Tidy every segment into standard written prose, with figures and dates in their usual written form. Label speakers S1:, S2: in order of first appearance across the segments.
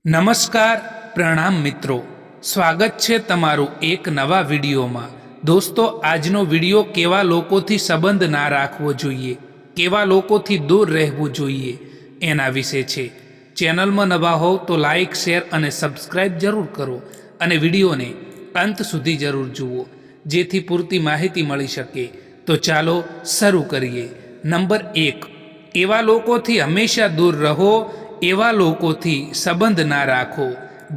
S1: નમસ્કાર, પ્રણામ મિત્રો, સ્વાગત છે તમારું એક નવા વિડીયોમાં। દોસ્તો, આજનો વિડીયો કેવા લોકોથી સંબંધ ના રાખવો જોઈએ, કેવા લોકોથી દૂર રહેવું જોઈએ એના વિશે છે। ચેનલમાં નવા હોવ તો લાઈક, શેર અને સબસ્ક્રાઈબ જરૂર કરો અને વિડીયોને અંત સુધી જરૂર જુઓ જેથી પૂરતી માહિતી મળી શકે। તો ચાલો શરૂ કરીએ। નંબર 1, એવા લોકોથી હંમેશા દૂર રહો, એવા લોકોથી સંબંધ ના રાખો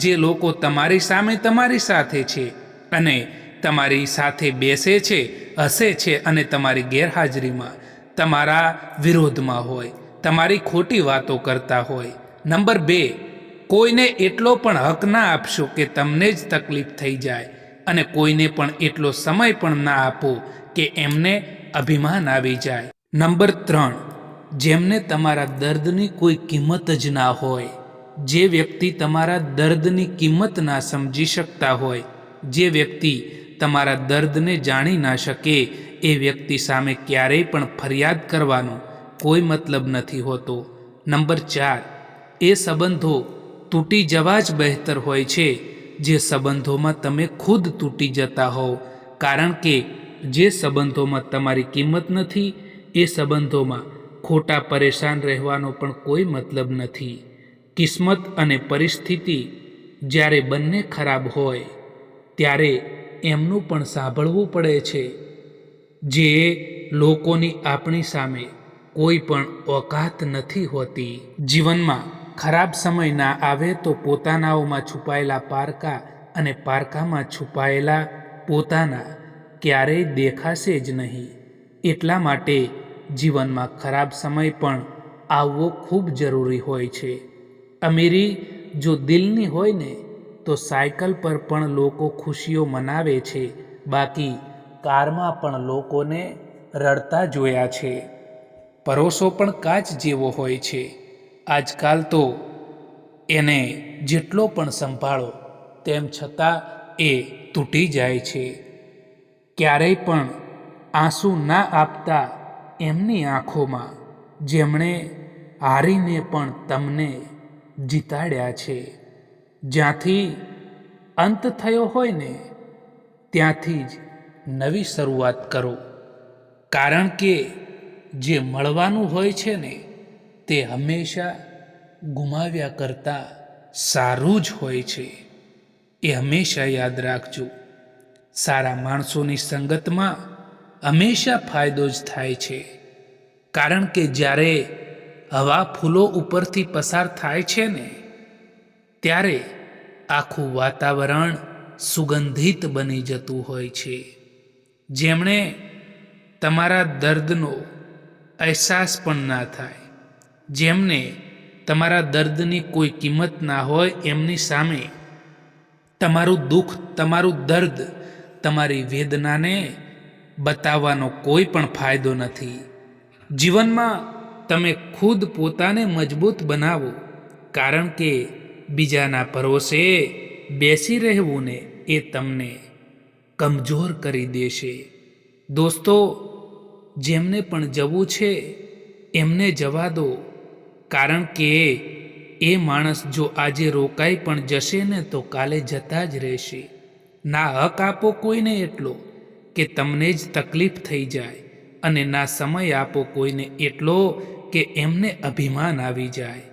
S1: જે લોકો તમારી સામે તમારી સાથે છે અને તમારી સાથે બેસે છે, હસે છે અને તમારી ગેરહાજરીમાં તમારા વિરોધમાં હોય, તમારી ખોટી વાતો કરતા હોય। નંબર 2, કોઈને એટલો પણ હક ના આપશો કે તમને જ તકલીફ થઈ જાય અને કોઈને પણ એટલો સમય પણ ના આપો કે એમને અભિમાન આવી જાય। નંબર 3, જેમને તમારા દર્દની કોઈ કિંમત જ ના હોય, જે વ્યક્તિ તમારા દર્દની કિંમત ના સમજી શકતા હોય, જે વ્યક્તિ તમારા દર્દને જાણી ના શકે, એ વ્યક્તિ સામે ક્યારેય પણ ફરિયાદ કરવાનો કોઈ મતલબ નથી હોતો। નંબર 4, એ સંબંધો તૂટી જવા જ બહેતર હોય છે જે સંબંધોમાં તમે ખુદ તૂટી જતા હોવ, કારણ કે જે સંબંધોમાં તમારી કિંમત નથી એ સંબંધોમાં ખોટા પરેશાન રહેવાનો પણ કોઈ મતલબ નથી। કિસ્મત અને પરિસ્થિતિ જ્યારે બંને ખરાબ હોય ત્યારે એમનું પણ સાંભળવું પડે છે, જે લોકોની આપણી સામે કોઈ પણ ઓકાત નથી હોતી। જીવનમાં ખરાબ સમય ના આવે તો પોતાનાઓમાં છુપાયેલા પારકા અને પારકામાં છુપાયેલા પોતાના ક્યારેય દેખાશે જ નહીં। એટલા માટે જીવનમાં ખરાબ સમય પણ આવવો ખૂબ જરૂરી હોય છે। અમીરી જો દિલની હોય ને તો સાયકલ પર પણ લોકો ખુશીઓ મનાવે છે, બાકી કારમાં પણ લોકોને રડતા જોયા છે। પરોસો પણ કાચ જેવો હોય છે, આજકાલ તો એને જેટલો પણ સંભાળો તેમ છતાં એ તૂટી જાય છે। ક્યારેય પણ આંસુ ના આપતા એમની આંખોમાં જેમણે હારીને પણ તમને જીતાડ્યા છે। જ્યાંથી અંત થયો હોય ને ત્યાંથી જ નવી શરૂઆત કરો, કારણ કે જે મળવાનું હોય છે ને તે હંમેશા ગુમાવ્યા કરતાં સારું જ હોય છે, એ હંમેશા યાદ રાખજો। સારા માણસોની સંગતમાં હંમેશા ફાયદો જ થાય છે, કારણ કે જ્યારે હવા ફૂલો ઉપરથી પસાર થાય છે ને ત્યારે આખું વાતાવરણ સુગંધિત બની જતું હોય છે। જેમણે તમારા દર્દનો અહેસાસ પણ ના થાય, જેમને તમારા દર્દની કોઈ કિંમત ના હોય, એમની સામે તમારું દુઃખ, તમારું દર્દ, તમારી વેદનાને બતાવવાનો કોઈ પણ ફાયદો નથી। જીવનમાં તમે ખુદ પોતાને મજબૂત બનાવો, કારણ કે બીજાના ભરોસે બેસી રહેવું ને એ તમને કમજોર કરી દેશે। દોસ્તો, જેમને પણ જવું છે એમને જવા દો, કારણ કે એ માણસ જો આજે રોકાઈ પણ જશે ને તો કાલે જતા જ રહેશે। ના હક આપો કોઈને એટલો કે તમને જ તકલીફ થઈ જાય અને ના સમય આપો કોઈને એટલો કે એમને અભિમાન આવી જાય।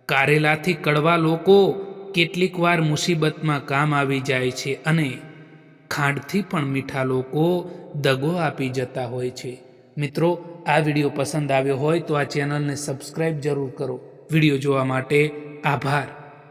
S1: કારેલાથી કડવા લોકો કેટલીક વાર મુસીબતમાં કામ આવી જાય છે અને ખાંડથી પણ મીઠા લોકો દગો આપી જતા હોય છે। મિત્રો, આ વિડીયો પસંદ આવ્યો હોય તો આ ચેનલને સબસ્ક્રાઈબ જરૂર કરો। વિડીયો જોવા માટે આભાર।